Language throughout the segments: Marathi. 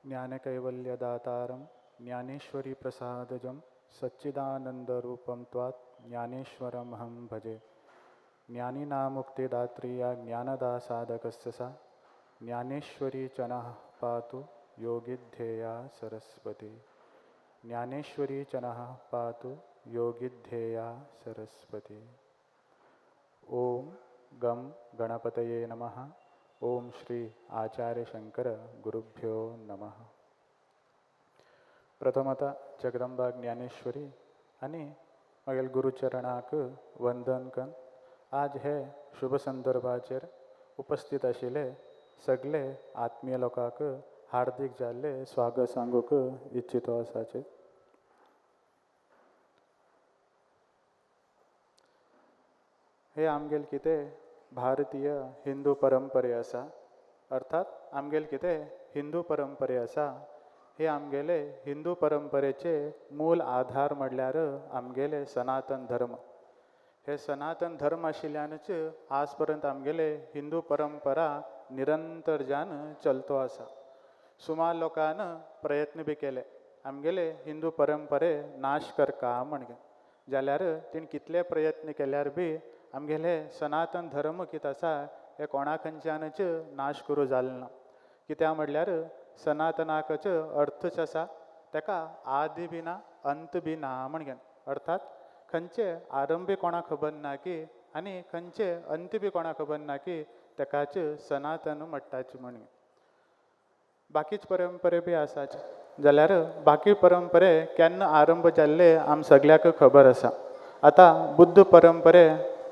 ज्ञानकैवल्यदातारं ज्ञानेश्वरी प्रसादजं सच्चिदानन्दरूपं त्वात् ज्ञानेश्वरमहं भजे। ज्ञानिनामुक्तिदात्री या ज्ञानदासाधकस्य सा ज्ञानेश्वरी च नः पातु योगिध्येया सरस्वती। ज्ञानेश्वरी च नः पातु योगिध्येया सरस्वती। ओम गम गणपतये नमः। ओम श्री आचार्य शंकर गुरुभ्यो नमः। प्रथमतः जगदंबा ज्ञानेश्वरी आणि मागील गुरुचरणाक वंदन कन आज हे शुभ संदर्भाचेर उपस्थित आशिल्ले सगळे आत्मीय लोकांक हार्दिक जाल्ले स्वागत सांगूक इच्छितो आसाचे। हे आमगेल कितें भारतीय हिंदू परंपरे आसा, अर्थात आमगेल कितें हिंदू परंपरे आसा। हे आमगेले हिंदू परंपरेचे मूल आधार म्हणल्यार आमगेले सनातन धर्म। हे सनातन धर्म आशिल्ल्यानच आज पर्यंत आमगेले हिंदू परंपरा निरंतर जान चलतो आसा। सुमार लोकांन प्रयत्न बी केले आमगेले हिंदू परंपरे नाश करका म्हणगे, जाल्यार तिणे कितले प्रयत्न केल्यार बी आमगेले सनातन धर्म कितें आसा हे कोणा खंयच्यानच नाश करूं जालें ना। कित्याक म्हटल्यार सनातनाकच अर्थच आसा, ताका आदि बी ना अंत बी ना म्हणगे। अर्थात खंयचे आरंभ कोणाक खबर ना की आनी खंयचे अंत बी कोणाक खबर ना की ताकाच सनातन म्हणटाचे म्हणगे। बाकीच परंपरे बी आसाच, जाल्यार बाकी परंपरे केन्ना आरंभ जाल्ले आम सगळ्याक खबर आसा। आता बुद्ध परंपरे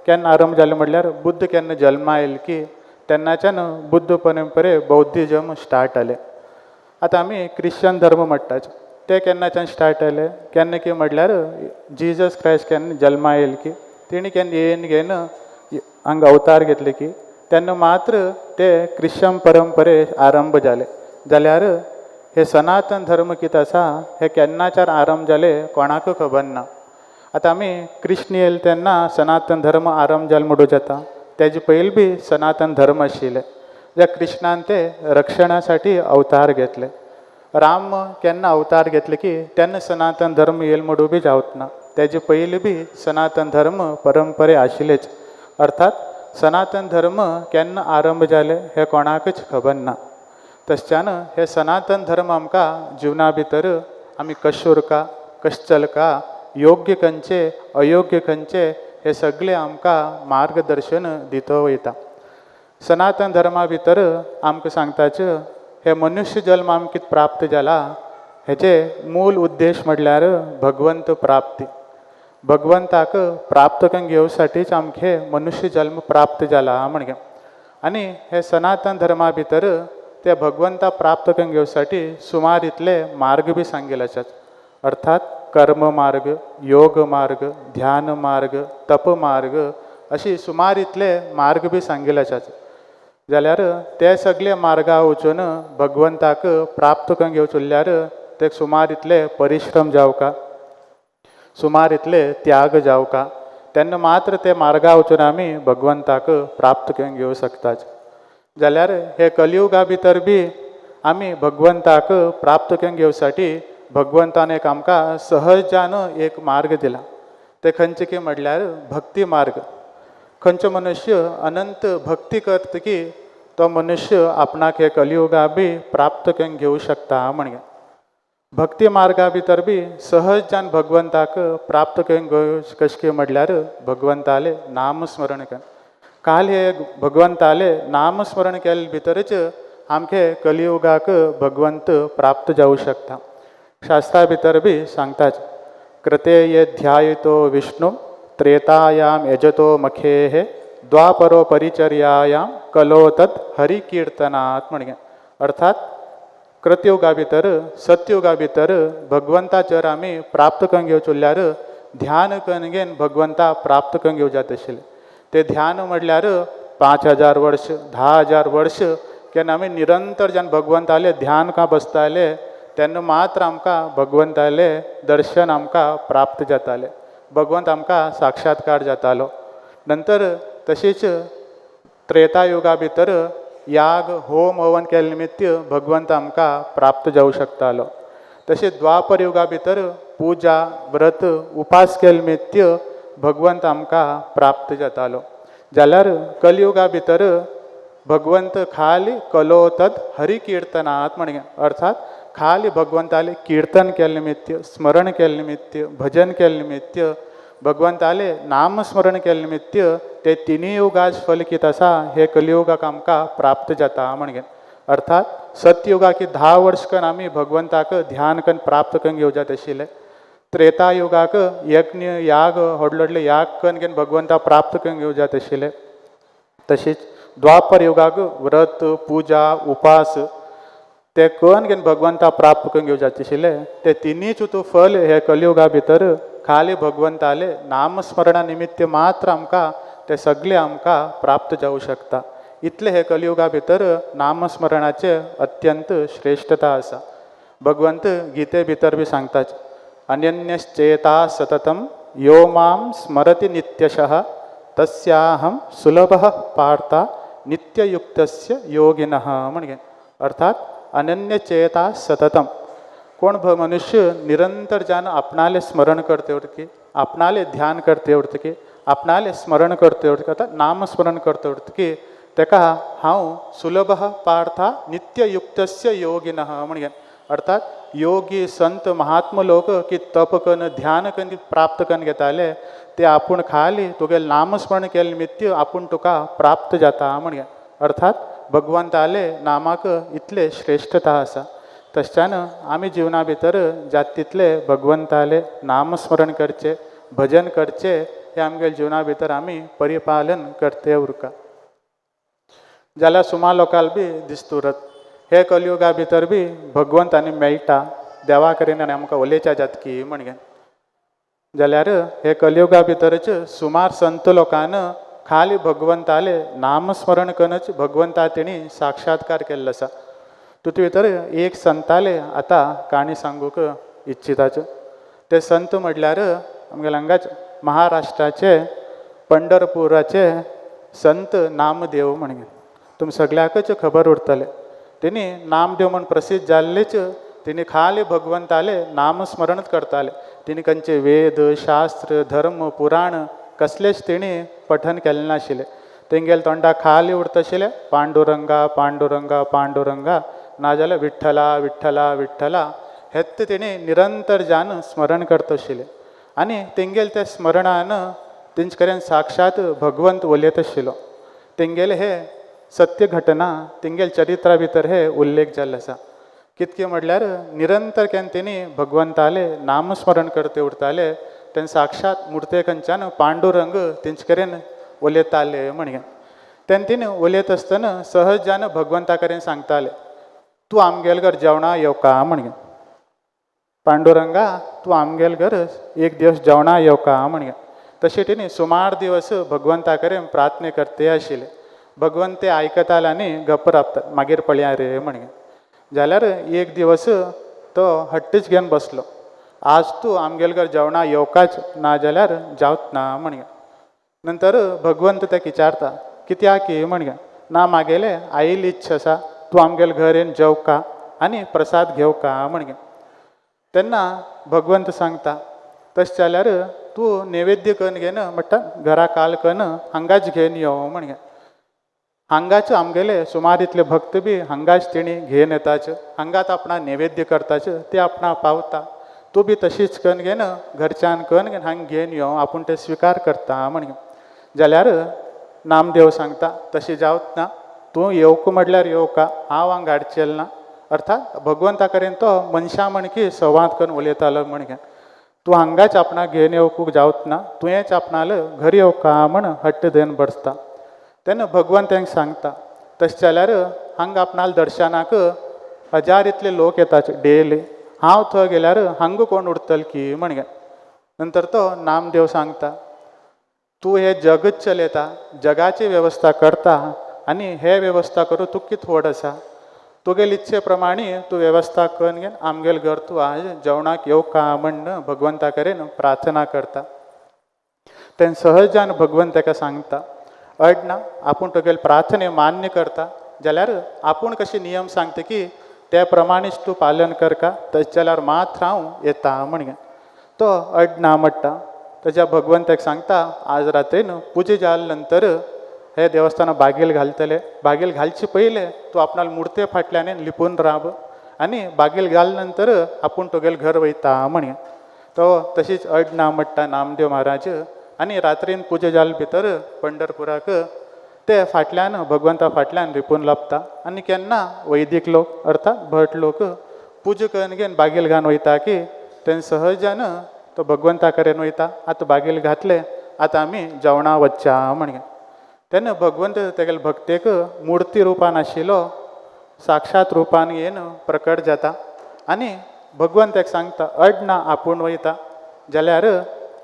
केन्ना आरंभ जाले म्हटल्यार बुद्ध केन्ना जल्मा आयले की तेन्नाच्यान बुद्ध परंपरे बौद्धिजम स्टार्ट जाले। आता आमी क्रिश्चन धर्म म्हणटाच, ते केन्नाच्यान स्टार्ट जाले केन्ना की म्हटल्यार जिजस क्रायस्ट केन्ना जल्मा आयले की तिणी केन्ना येवन घेवन हांगा अवतार घेतले की तेन्ना मात्र ते क्रिश्चन परंपरे आरंभ जाले। जाल्यार हे सनातन धर्म कितें आसा हे केन्नाच्यान आरंभ जाले कोणाक खबर ना। आता आमी कृष्ण येयले तेन्ना सनातन धर्म आरंभ जालो म्हणूं जाता, तेजे पयलीं बी सनातन धर्म आशिल्ले। ज्या कृष्णान ते रक्षणासाठी अवतार घेतले। राम केन्ना अवतार घेतले की तेन्ना सनातन धर्म येयले म्हणूं बी जावत ना, तेजे पयलीं बी सनातन धर्म परंपरे आशिल्लेच। अर्थात सनातन धर्म केन्ना आरंभ जाले हे कोणाकच खबर ना। तशच्यान हे सनातन धर्म आमकां जिवना भितर आमी कशें उरका कशें चलका, योग्य खंयचे अयोग्य खंयचे हे सगळे आमकां मार्गदर्शन दितो वयता। सनातन धर्मा भितर आमकां सांगताच हे मनुष्य जल्म आमकां कितें प्राप्त जाला हेचे मूल उद्देश म्हटल्यार भगवंत प्राप्ती। भगवंताक प्राप्त करून घेवसाठीच आमकां हे मनुष्य जल्म प्राप्त जाला म्हणगे। आनी हे सनातन धर्मा भितर ते भगवंता प्राप्त करून घेवसाठी सुमार इतले मार्ग बी सांगिल्ले आसात। अर्थात कर्म मार्ग, योग मार्ग, ध्यान मार्ग, तप मार्ग अशी सुमार इतले मार्ग बी सांगिल्ले आसात। जाल्यार ते सगळे मार्गा वचून भगवंताक प्राप्त करून घेवचे उरल्यार ते सुमार इतले परिश्रम जावका, सुमार इतले त्याग जावका, तेन्ना मात्र ते मार्गा वचून आमी भगवंताक प्राप्त करून घेवं शकतात। जाल्यार हे कलियुगा भितर बी आमी भगवंताक प्राप्त करून घेवसाठी भगवंतान एक आमकां सहजान एक मार्ग दिला। ते खंयचे की म्हटल्यार भक्ती मार्ग। खंयचो मनुष्य अनंत भक्ती करता की तो मनुष्य आपणाक हे कलियुगा बी प्राप्त करून घेवं शकता म्हणगे। भक्ती मार्गा भितर बी सहजान भगवंताक प्राप्त करून घेवं कशें की म्हटल्यार भगवंताले नामस्मरण कर। काल हे भगवंताले नामस्मरण केले भितरच आमचे कलियुगाक भगवंत प्राप्त जावं शकता। शास्त्रा भितर बी सांगतात कृते ये ध्यायतो विष्णु त्रेतायाम यजतो मखेः द्वापरो परिचर्यायाम कलो तत् हरिकीर्तनात् म्हणगे। अर्थात कृतयुगा भितर सतयुगा भितर भगवंता जर आमी प्राप्त करून घेवचे उरल्यार ध्यान करून घेवन भगवंता प्राप्त करून घेवं जाता आशिल्लें। ते ध्यान म्हटल्यार 5000 वर्ष 10,000 वर्ष केन्ना आमी निरंतर जेन्ना भगवंताले ध्यान का बसताले तेन्ना मात्र आमकां भगवंताले दर्शन आमकां प्राप्त जातालें, भगवंत आमकां साक्षात्कार जातालो। नंतर तशीच त्रेतायुगा भितर याग होम हवन केले निमित्त भगवंत आमकां प्राप्त जावं शकतालो. तशेंच द्वापर युगा भितर पुजा व्रत उपास केले निमित्त भगवंत आमकां प्राप्त जातालो. जाल्यार कलियुगा भितर भगवंत खाली कलोतद हरि कीर्तनात म्हणजे अर्थात खाली भगवंताले कीर्तन केले निमित्त स्मरण केले निमित्त भजन केले निमित्त भगवंताले नामस्मरण केले निमित्त ते तिन्ही युगाच फल कित आसा हे कलियुगाक आमकां प्राप्त जाता म्हणजे अर्थात सतयुगा की 10 वर्ष कन आमी भगवंताक ध्यान कन प्राप्त करून घेवजात आशिल्ले. त्रेतायुगाक यज्ञ याग व्हडले याग कन घेवन भगवंता प्राप्त करून घेवजात आशिल्ले. तशीच द्वापर युगाक व्रत पुजा उपास ते करून घेवन भगवंता प्राप्त करून घेवजात आशिल्ले. ते तिनीच तू फल हे कलियुगा भितर खाली भगवंताले नामस्मरणा निमित्त मात्र आमकां ते सगळे आमकां प्राप्त जावं शकता. इतले हे कलियुगा भितर नामस्मरणाचे अत्यंत श्रेष्ठता आसा. भगवंत गीते भितर बी सांगतात अनन्यश्चेता सततम यो माम स्मरति नित्यशः तस्याहम सुलभः पार्था नित्ययुक्तस्य योगिनः म्हणजे अर्थात अनन्यचेता सततम कोण मनुष्य निरंतर जान आपणाले स्मरण करते उठके आपणाले ध्यान करते उठके आपणाले स्मरण करते उठके अर्थात नामस्मरण करते उठके तेका हांव सुलभः पार्था नित्ययुक्तस्य योगिनः म्हणजे अर्थात योगी संत महात्मा लोक की तप कन ध्यान कन प्राप्त कन घेताले ते आपूण खाली तुगे नामस्मरण केले निमित्त आपूण तुका प्राप्त जाता म्हणजे अर्थात भगवंताले नामाक इतले श्रेष्ठता आसा. तशच्यान आमी जिवना भितर जात तितले भगवंताले नामस्मरण करचे भजन करचे हे आमगे जिवना भितर आमी परिपालन करते उरका. जाल्यार सुमा लोकांक बी दिसतुरत हे कलियुगा भितर बी भगवंत आनी मेळटा देवा कडेन आनी आमकां उलयच्या जातकी म्हणजे जाल्यार हे कलियुगा भितरच सुमार संत लोकान खाली भगवंताले नामस्मरण करूनच भगवंता तेणी साक्षात्कार केल्लो आसा. तुजे भितर एक संताले आतां काणी सांगूक इच्छिताच. ते संत म्हटल्यार आमगे हांगाच महाराष्ट्राचे पंढरपुराचे संत नामदेव म्हणजे तुम सगळ्याकच खबर उरतले. तेणी नामदेव म्हण प्रसिद्ध जाल्लेच तेणी खाली भगवंताले नामस्मरणच करताले. तेणी खंयचे वेद शास्त्र धर्म पुराण कसलेच तेणी पठन केले नाशिल्ले. तेंगेले तोंडा खाली उरतशिल्ले पांडुरंगा पांडुरंगा पांडुरंगा नाजाल्यार विठ्ठला विठ्ठला विठ्ठला हेच तेणी निरंतर जान स्मरण करत आशिल्ले. आनी तेंगेले त्या स्मरणान तेंचे कडेन साक्षात भगवंत उलयत आशिल्लो. तेंगेले हे सत्य घटना तेंगेले चरित्रा भितर हे उल्लेख जाल्लो आसा. कितके म्हटल्यार निरंतर केन्ना तेणी भगवंताले नामस्मरण करते उरताले तेन्ना साक्षात मुर्ते खंयच्यान पांडुरंग तेंचे कडेन उलयताले म्हणजे तेन्ना तेणी उलयत आसतना सहज जान भगवंता कडेन सांगताले तूं आमगेले घर जेवणा येवका म्हणजे पांडुरंगा तूं आमगेले घर एक दिवस जेवणा येवका म्हणजे तशें तेणी सुमार दिवस भगवंता कडेन प्रार्थने करते आशिल्ले. भगवंत ते आयकताले आनी गप्प रावतात मागीर पळया रे म्हणजे जाल्यार एक दिवस तो हट्टच घेवन बसलो आज तूं आमगेले घर जेवणा येवकाच ना जाल्यार जावच ना म्हणजे. नंतर भगवंत ताका विचारता कित्याक की म्हणजे ना म्हागेले आयिल्ली इच्छा आसा तूं आमगेले घर येवन जेवका आनी प्रसाद घेवका म्हणजे. तेन्ना भगवंत सांगता तशें जाल्यार तूं नैवेद्य करून घेन म्हणटा घरा काल करून हांगाच घेवन यो म्हणजे. हांगाच आमगेले सुमार इतले भक्त बी हांगाच तेणी घेवन येताच हांगाच आपणा नैवेद्य करताच ते आपणा पावता. तूं बी तशीच करून घेन घरच्यान करून घेन हांगा घेवन यो आपूण ते स्विकार करता म्हणजे. जाल्यार नामदेव सांगता तशें जावच ना तूं येवका म्हटल्यार येवका हांव हांगा हाडचेल ना. अर्थात भगवंता कडेन तो मनशा म्हणकी संवाद करून उलयतालो म्हणजे तूं हांगाच आपणाक घेवन येवकूंक जावच ना तुवेंच आपणाल घरा येवका म्हण हट्ट धरून बसता. तेन्ना भगवंत तांकां सांगता तशें जाल्यार हांगा आपणाल दर्शनाक 1000 इतले लोक येतात डेली हांव थंय गेल्यार हांगा कोण उरतले की म्हणजे. नंतर तो नामदेव सांगता तूं हे जगत चलयता जगाची वेवस्था करता आनी हे वेवस्था करूं तूं कितें व्हड आसा. तुगेले इच्छे प्रमाणे तूं वेवस्था करून घेवन आमगेले घर तूं आज जेवणाक येवका म्हण भगवंता कडेन प्रार्थना करता. तेन्ना सहजान भगवंत ताका सांगता अड ना आपूण तुगेले प्रार्थने मान्य करता जाल्यार आपूण कशे नियम सांगता की त्या प्रमाणेच तूं पालन कर का तशें जाल्यार मात्र हांव येता म्हणगे तो अड ना म्हणटा ताच्या भगवंताक सांगता आज रात्रीन पुजे जाले नंतर हे देवस्थानात बागेल घालतले बागेल घालचे पयले तूं आपणाल मुर्ते फाटल्यान लिपून राब आनी बागेल घाल्या नंतर आपूण तुगेले घर वयता म्हणगे तो तशीच अड ना म्हणटा नामदेव महाराज आनी रात्रीन पुजे जाले भितर पंढरपुराक ते फाटल्यान भगवंता फाटल्यान रिपून लापता आनी केन्ना वैदीक लोक अर्थात भट लोक पुजा करून घेवन बागेल घालून वयता की तें सहजान तो भगवंता कडेन वयता आतां बागेल घातले आतां आमी जेवणा वच्चा म्हणगे तेन्ना भगवंत तेगेले भक्तेक मुर्ती रुपान आशिल्लो साक्षात रुपान येवन प्रकट जाता आनी भगवंत एक सांगता अड ना आपूण वयता जाल्यार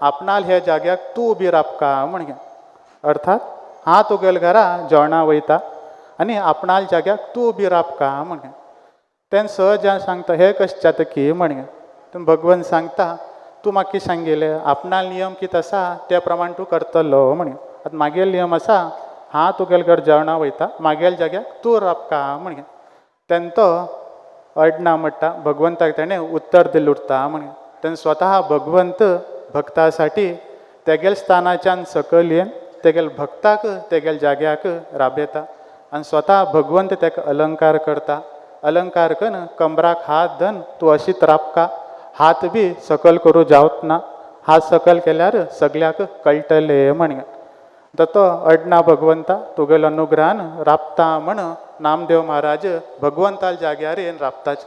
आपणाल ह्या जाग्याक तूं उबी राबका म्हणगे अर्थात हांव तुगेले घरा जेवणा वयता आनी आपणाल जाग्याक तूं उबी राबका म्हणगे तेन्ना सहज सांगता हे कशें जाता की म्हणगे तेन्ना भगवंत सांगता तूं म्हाका कितें सांगिल्लें आपणाल नियम कितें आसा त्या प्रमाण तूं करतलो म्हणगे आतां मागेलो नियम आसा हांव तुगेले घर जेवणा वयता मागेल्या जाग्याक तूं राबका म्हणगे तेन्ना तो अड ना म्हणटा भगवंताक ताणें उत्तर दिल्लें उरता म्हणगे तेन्ना स्वता भगवंत भक्ता साठी तेगेल्या स्थानाच्यान सकयल येवन तेगेल्या भक्ताक तेगेल्या जाग्याक राबयता आनी स्वता भगवंत ताका अलंकार करता अलंकार करून कमराक हात धन तूं अशीच राबका हात बी सकल करूं जावच ना हात सकल केल्यार सगळ्याक कळटलें म्हणगे तो अडना भगवंता तुगेलो अनुग्रहान राबता म्हण नामदेव महाराज भगवंताल जाग्यार येवन राबताच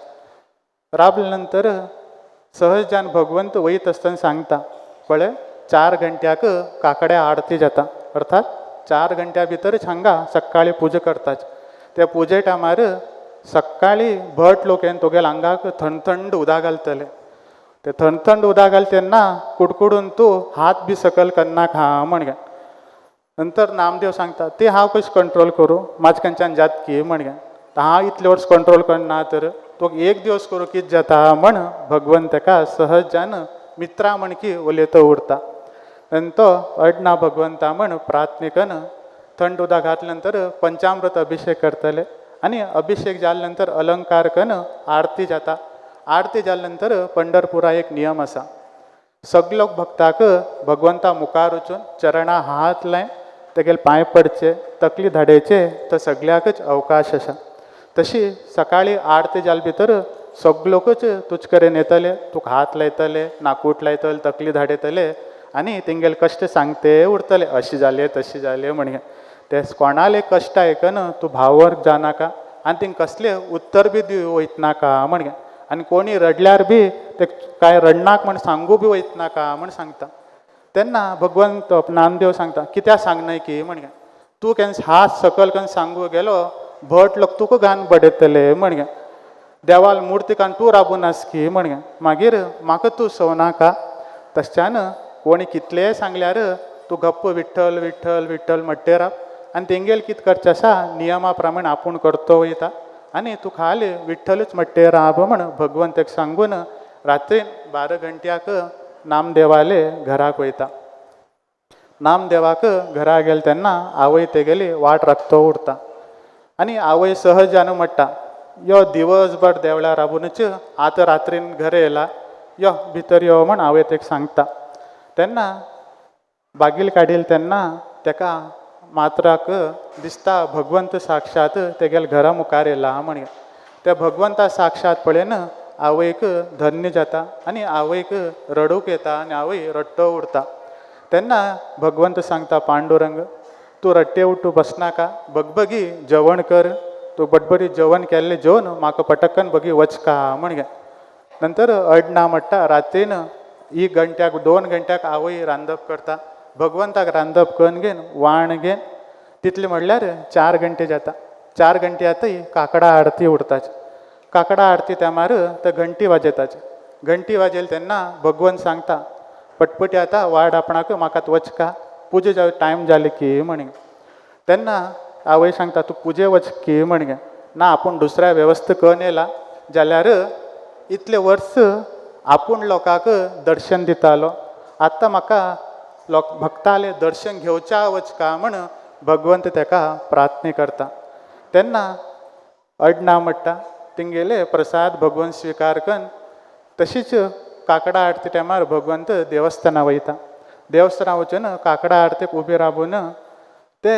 राबले नंतर सहजान भगवंत वयत आसतना सांगता पळय 4 घंट्याक काकड्या आरती जाता अर्थात 4 घंट्या भितरच हांगा सकाळी पुजा करताच त्या पुजे टायमार सकाळी भट लोक येवन तुगेल्या आंगाक थंड उदक घालतले ते थंड उदक घाल तेन्ना कुडकुडून तूं हात बी सकल करनाका म्हणगे नंतर नामदेव सांगता ते हांव कशें कंट्रोल करूं म्हाजे खंयच्यान जात की म्हणगे हांव इतले वर्स कंट्रोल करना तर तो एक दिवस करूं कितें जाता म्हण भगवंत ताका सहजान मित्रा म्हण की उलयतो उरता आनी तो अडना भगवंता म्हण प्रार्थनेकन थंड उदक घातले नंतर पंचामृत अभिषेक करतले आनी अभिषेक जाले नंतर अलंकार कन आरती जाता आरती जाले नंतर पंढरपुरा एक नियम आसा सगळे लोक भक्ताक भगवंता मुखार वचून चरणा हात लायन तेगेले पांय पडचे तकली धाडयचे तो सगळ्याकच अवकाश आसा तशी सकाळी आरती जाले भितर सगळे लोकच तुजे कडेन येतले तुका हात लायतले नाकूट लायतले तकली धाडयतले आनी तेंगेले कश्ट सांगते उरतले अशें जालें तशें जालें म्हणगे ते कोणाले कश्ट आयकन तूं भावर्ग जानाका आनी तेंका कसलें उत्तर बी दिवं वयतनाका म्हणगे आनी कोणी रडल्यार बी ते कांय रडनाक म्हण सांगू बी वयतनाका म्हण सांगता तेन्ना भगवंत नामदेव सांगता कित्याक सांगनाय की म्हणगे तूं केन्ना हात सकल करून सांगू गेलो भट लोक तुका घान बडयतले म्हणगे देवाल मुर्ती कान तूं राबून आस की म्हणगे मागीर म्हाका तूं सवनाका तशच्यान कोणी कितलेंय सांगल्यार तूं गप्प विठ्ठल विठ्ठल विठ्ठल म्हणटे राब आनी तेंगेल कितें करचें आसा नियमा प्रमाण आपूण करतो वयता आनी तूं खाली विठ्ठलूच म्हणटे राब म्हण भगवंताक सांगून रात्री 12 घंट्याक नामदेवाले घराक वयता नामदेवाक घरा गेले तेन्ना आवय तेगेली वाट राखतो उरता आनी आवय सहजान म्हणटा यो दिवसभर देवळा राबूनच आतां रात्रीन घरा येयला यो भितर यो म्हण आवय तेका सांगता तेन्ना बागील काडील तेन्ना तेका मात्राक दिसता भगवंत साक्षात तेगेले घरा मुखार येयला म्हणगे त्या भगवंता साक्षात पळयन आवयक धन्य जाता आनी आवयक रडूंक येता आनी आवय रडटो उरता तेन्ना भगवंत सांगता पांडुरंग तूं रट्टे उठू बसनाका बगबगी जेवण कर तूं बटबरी जेवण केल्लें जेवन म्हाका पटकन बगी वचका म्हणगे नंतर अडना म्हणटा रात्रीन 1 घंट्याक 2 घंट्याक आवय रांदप करता भगवंताक रांदप करून घेवन वाण घेवन तितले म्हणल्यार 4 घंटे जाता 4 घंटे आतां काकडा आरती उरताच काकडा आरती टायमार ते घंटी वाजयताच घंटी वाजयली तेन्ना भगवंत सांगता पटपटी आतां वाड आपणाक म्हाका वचका पुजे जाव टायम जाले की म्हणगे तेन्ना आवय सांगता तूं पुजे वच की म्हणगे ना आपूण दुसऱ्या वेवस्था करून येयला जाल्यार इतले वर्स आपूण लोकांक दर्शन दितालो आतां म्हाका लोक भक्ताले दर्शन घेवच्या वचका म्हण भगवंत ताका प्रार्थना करता त्यांना अड ना म्हणटा तिंगेले प्रसाद भगवंत स्वीकार कन तशीच काकडा आरती टायमार भगवंत देवस्थाना वयता. देवस्थाना वचून काकडा आरतीक उबी राबून ते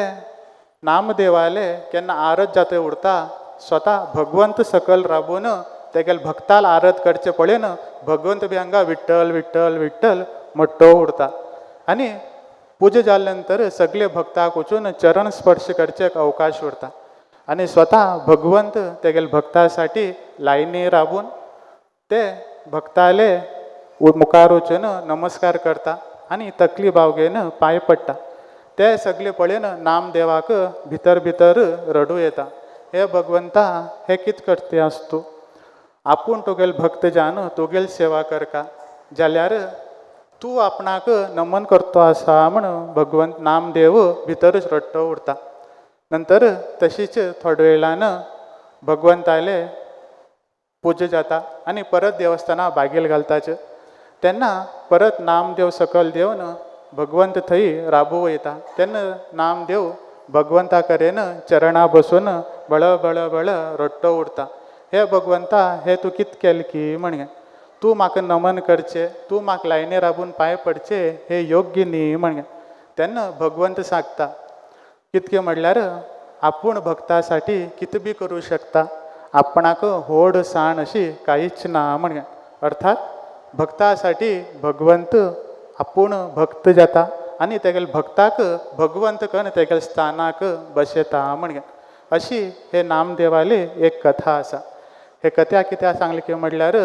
नामदेवाले केन्ना आरत जाते उरता स्वता भगवंत सकल राबून तेगेल भक्ताल आरत करचे पळयन भगवंत बी हांगा विठ्ठल विठ्ठल विठ्ठल मोठ्ठो उरता. आनी पुजा जाल्या नंतर सगळे भक्ताक वचून चरण स्पर्श करचे अवकाश उरता. आनी स्वता भगवंत तेगेल भक्तासाठी लायनी राबून ते भक्ताले मुखार वचून नमस्कार करता आनी तकली बावगेन पांय पडटा. ते सगळे पळयन नामदेवाक भितर भितर रडू येता. हे भगवंता हे कित करते आसतू, आपूण तुगेल भक्त जान तुगेल सेवा करका जाल्यार तूं आपणाक नमन करतो आसा म्हण भगवंत नामदेव भितरच रडटो उरता. नंतर तशीच थोड्या वेळान भगवंताले पुजा जाता आनी परत देवस्थाना बागेल घालताच. तेन्ना परत नामदेव सकल देवन भगवंत थंय राबू वयता. तेन्ना नामदेव भगवंता कडेन चरणा बसून बळ बळ बळ रडटो उरता. हे भगवंता हे तूं कित केलें की म्हणगे, तूं म्हाका नमन करचें, तूं म्हाका लायनी राबून पांय पडचे हे योग्य न्ही म्हणगे. तेन्ना भगवंत सांगता कितके म्हणल्यार आपूण भक्तासाठी कित बी करूं शकता, आपणाक होड साण अशी कांयच ना म्हणगे. अर्थात भक्तासाठी भगवंत आपूण भक्त जाता आनी तेगेल भक्ताक भगवंत कन तेगेल स्थानाक बसयता म्हणगे. अशी हे नामदेवाले एक कथा आसा. हे कथ्या कित्याक सांगले की म्हणल्यार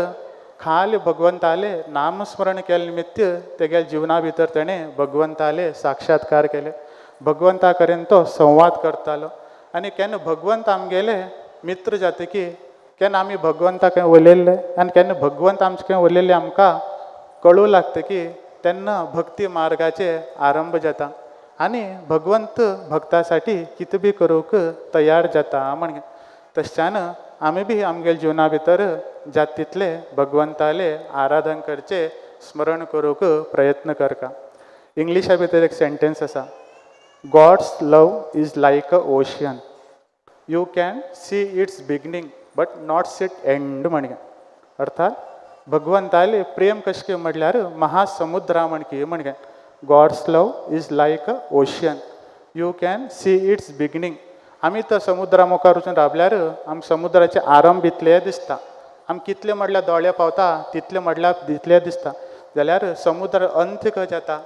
खाल भगवंताले नामस्मरण केले निमित्त तेगेल जिवना भितर तेणें भगवंताले साक्षात्कार केले. भगवंता कडेन तो संवाद करतालो आनी केन्ना भगवंत आमगेले मित्र जाता की केन्ना आमी भगवंता खंय उलयल्ले आनी केन्ना भगवंत आमचे खंय उलयल्ले आमकां कळूं लागता की तेन्ना भक्ती मार्गाचे आरंभ जाता आनी भगवंत भक्तासाठी कितें बी करूंक तयार जाता म्हणगे. तशच्यान आमी बी आमगेल्या जिवना भितर जात तितले भगवंताले आराधन करचे, स्मरण करूंक प्रयत्न करता. इंग्लिशा भितर एक सेंटेन्स आसा, God's love is like a ocean, you can see its beginning but not see it end म्हणगे. अर्थात भगवंताले प्रेम कशें म्हटल्यार महासमुद्रा म्हणकी म्हणगे. God's love is like a ocean, you can see its beginning. आमी तर समुद्रा मुखार वचून राबल्यार आमकां समुद्राचे आरंभ इतले दिसता. आमी कितले म्हणल्यार दोळे पावता तितले म्हणल्यार तितले दिसता. जाल्यार समुद्र अंत खंय जाता,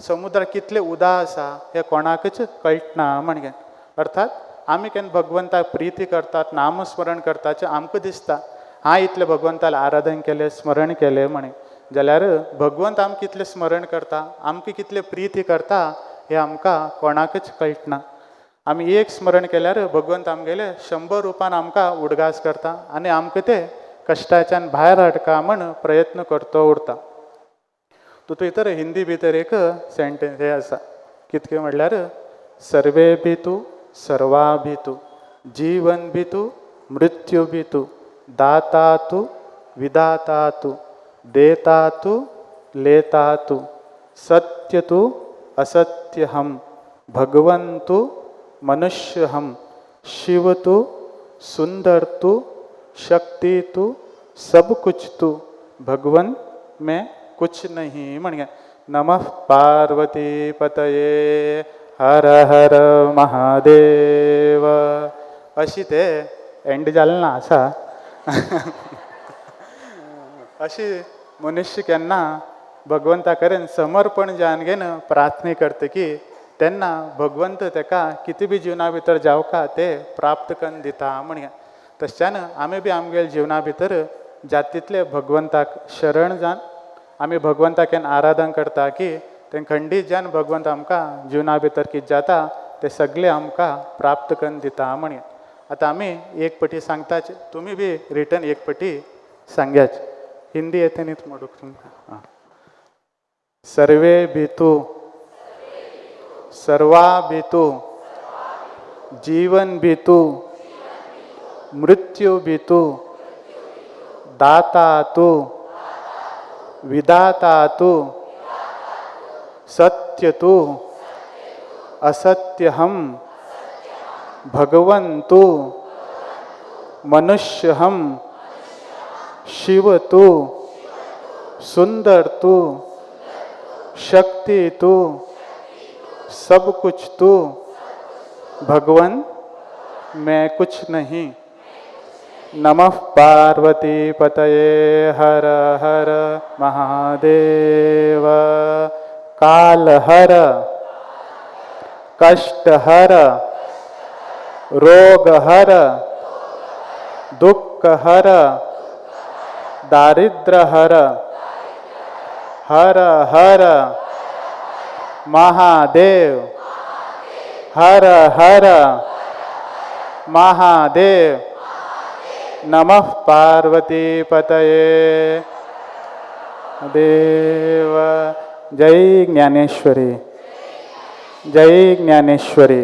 समुद्र कितले उदा आसा हे कोणाकच कळटना म्हणगे. अर्थात आमी केन्ना भगवंताक प्रिती करतात, नामस्मरण करतात आमकां दिसता हांव इतले भगवंताला आराधन केलें, स्मरण केलें म्हणे. जाल्यार भगवंत आमकां कितलें स्मरण करता, आमकां कितलें प्रिती करता हें आमकां कोणाकच कळटना. आमी एक स्मरण केल्यार भगवंत आमगेले 100 रुपान आमकां उडगास करता आनी आमकां ते कश्टाच्यान भायर हाडका म्हण प्रयत्न करतो उरता. भितर हिंदी भितर एक सेंटेन्स हे आसा, कितके म्हणल्यार सर्वे भितू सर्वा भितू जीवन भितू मृत्यू भितू दाता तू विदाता तू देता तू लेता तू सत्य तू असत्य हम भगवंतु मनुष्य हम शिव तू सुंदर तू शक्ति तू सब कुछ तू भगवन में कुछ नहीं म्हणगे. नमः पार्वती पतये हर हर महादेव. अशी ते एंड जालें ना आसा. अशी मनुष्य केन्ना भगवंता कडेन समर्पण जावन घेन प्रार्थना करता की तेन्ना भगवंत तेका कितें बी जिवना भितर जावका ते प्राप्त करून दिता म्हणगे. तशच्यान आमी बी आमगेल्या जिवना भितर जात तितले भगवंताक शरण जावन आमी भगवंताकेन आराधन करता की तें खंडीत जावन भगवंत आमकां जिवना भितर कितें जाता ते सगळे आमकां प्राप्त करून दिता म्हणगे. आतां आमी एक पटी सांगताच, तुमी बी रिटर्न एक पटी सांग्याच. हिंदी येते न्ही म्हणूक तुमकां. सर्वे भितू सर्वा भितू जीवन भितू मृत्यु भितू दाता तू विदाता तू सत्य तू असत्य हम भगवंतु मनुष्य हम, शिव तू, सुंदर तू, शक्ति तू, सब कुछ तू, भगवन मैं कुछ नहीं। नमः पार्वती पतये हर हर महादेव। काल हर, कष्ट हर, रोग हर, दुख हर, दारिद्र हर, हर हर महादेव, हर हर महादेव। नमः पार्वती पतये देव। जय ज्ञानेश्वरी, जय ज्ञानेश्वरी,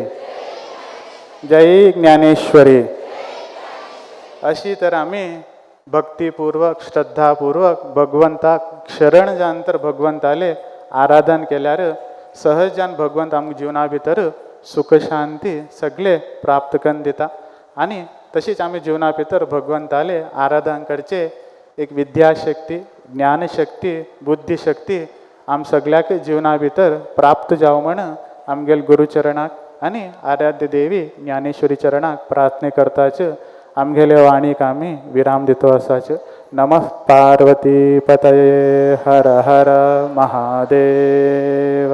जय ज्ञानेश्वरी। अशी तर आम्ही भक्तीपूर्वक श्रद्धापूर्वक भगवंताक शरण जान तर भगवंताले आराधन केल्यार सहजान भगवंत आमच्या जीवना भितर सुख शांती सगळे प्राप्त करून दिता। आणि तशीच आम्ही जीवना भितर भगवंताले आराधन करचे एक विद्याशक्ती, ज्ञानशक्ती, बुद्धिशक्ती आम सगळ्याक जीवना भितर प्राप्त जाव म्हण आमगेल गुरुचरणाक आणि आराध्य देवी ज्ञानेश्वरी चरणाक प्रार्थना करताच आमगेले वाणीक आम्ही विराम दितो असाच। नमः पार्वती पतये हर हर महादेव।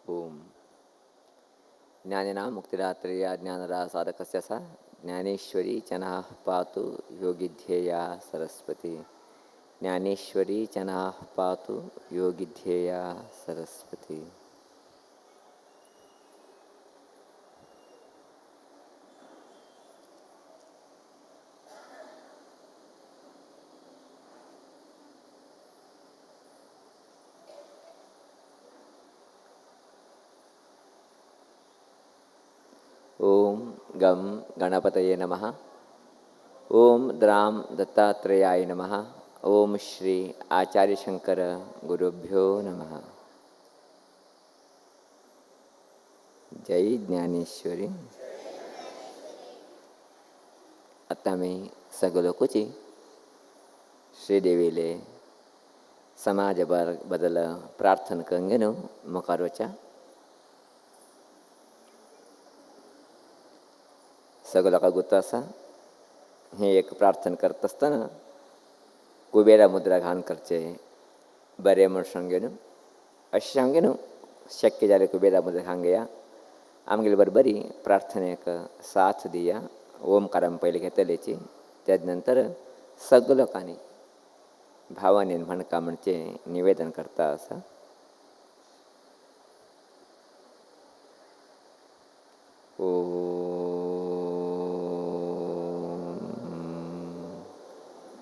ओम ज्ञानिना मुक्तिदात्रेया ज्ञानदा साधकस्य सा ज्ञानेश्वरी चनाः पातु योगिध्येया सरस्वती। ज्ञानेश्वरी चनाः पातु योगिध्येया सरस्वती। ओम गम गणपतये नमः। ओम द्राम दत्तात्रेयाय नमः। ओम श्री आचार्य शंकर गुरुभ्यो नमः। जय ज्ञानेश्वरी। आता मी सगलोकुची श्रीदेवीले समाज बदल प्रार्थना कंगेनो मकारोच्या सगळं का गुत्त असा हे एक प्रार्थना करत असताना कुबेरा मुद्रा घाण करचे बरे म्हणून सांगेन अशी सांगेन शक्य झाले कुबेरा मुद्रा घांगया आमगेली बरोबरी प्रार्थनेक साथ दिया ओमकाराम पहिले घेतलेची त्यानंतर सगळं लोकांनी भावाने म्हणका म्हणजे निवेदन करता असा ओ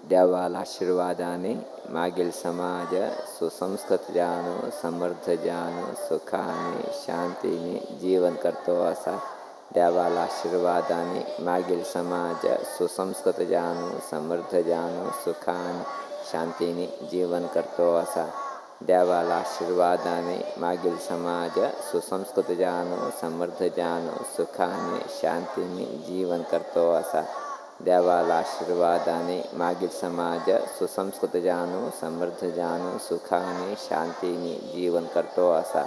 द्यावाल आशीर्वादाने मागील समाज सुसंस्कृत जानो समर्थ जानो सुखाने शांतीने जीवन करतो असा द्यावाल आशीर्वादाने मागील समाज सुसंस्कृत जानो समर्थ जानो सुखाने शांतीने जीवन करतो असा द्यावाल आशीर्वादाने मागील समाज सुसंस्कृत जानो समर्थ जानो सुखाने शांतीने जीवन करतो असा द्यावाल आशीर्वादाने मागील समाज सुसंस्कृत जानो समर्थ जानो सुखाने शांतीने जीवन करतो असा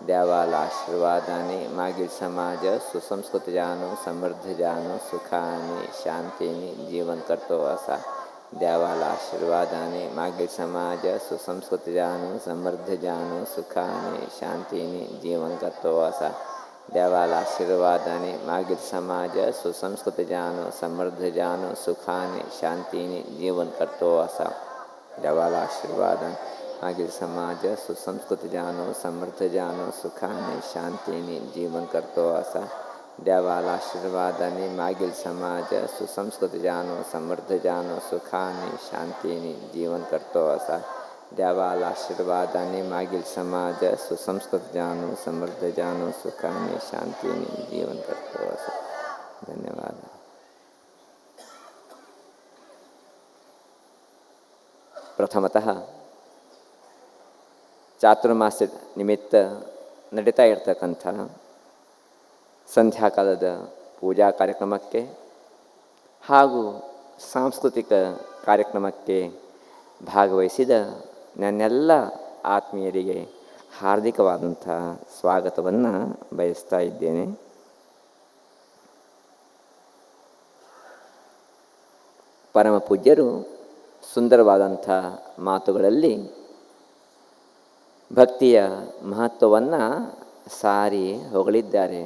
द्यावाल आशीर्वादाने मागील समाज सुसंस्कृत जानो समर्थ जानो सुखाने शांतीने जीवन करतो असा द्यावाल आशीर्वादाने मागील समाज सुसंस्कृत जानो समर्थ जानो सुखाने शांतीने जीवन करतो असा द्यावाल आशीर्वादाने मागील समाज सुसंस्कृत जानो समर्थ जानो सुखाने शांतीने जीवन करतो असा द्यावाल आशीर्वादाने मागील समाज सुसंस्कृत जानो समर्थ जानो सुखाने शांतीने जीवन करतो असा द्यावाल आशीर्वादाने मागील समाज सुसंस्कृत जानो समर्थ जानो सुखाने शांतीने जीवन करतो असा द्यावाल आशीर्वादाने मागील समाज सुसंस्कृत जानो समर्थ जानो सुखाने शांतीने जीवन करतो असा. धन्यवाद. ಪ್ರಥಮತಃ ಚಾತುರ್ಮಾಸ್ಯ ನಿಮಿತ್ತ ನಡೀತಾ ಇರ್ತಕ್ಕಂಥ ಸಂಧ್ಯಾಕಾಲದ ಪೂಜಾ ಕಾರ್ಯಕ್ರಮಕ್ಕೆ ಹಾಗೂ ಸಾಂಸ್ಕೃತಿಕ ಕಾರ್ಯಕ್ರಮಕ್ಕೆ ಭಾಗವಹಿಸಿದ ನನ್ನೆಲ್ಲ ಆತ್ಮೀಯರಿಗೆ ಹಾರ್ದಿಕವಾದಂಥ ಸ್ವಾಗತವನ್ನು ಬಯಸ್ತಾ ಇದ್ದೇನೆ. ಪರಮ ಪೂಜ್ಯರು ಸುಂದರವಾದಂಥ ಮಾತುಗಳಲ್ಲಿ ಭಕ್ತಿಯ ಮಹತ್ವವನ್ನು ಸಾರಿ ಹೊಗಳಿದ್ದಾರೆ.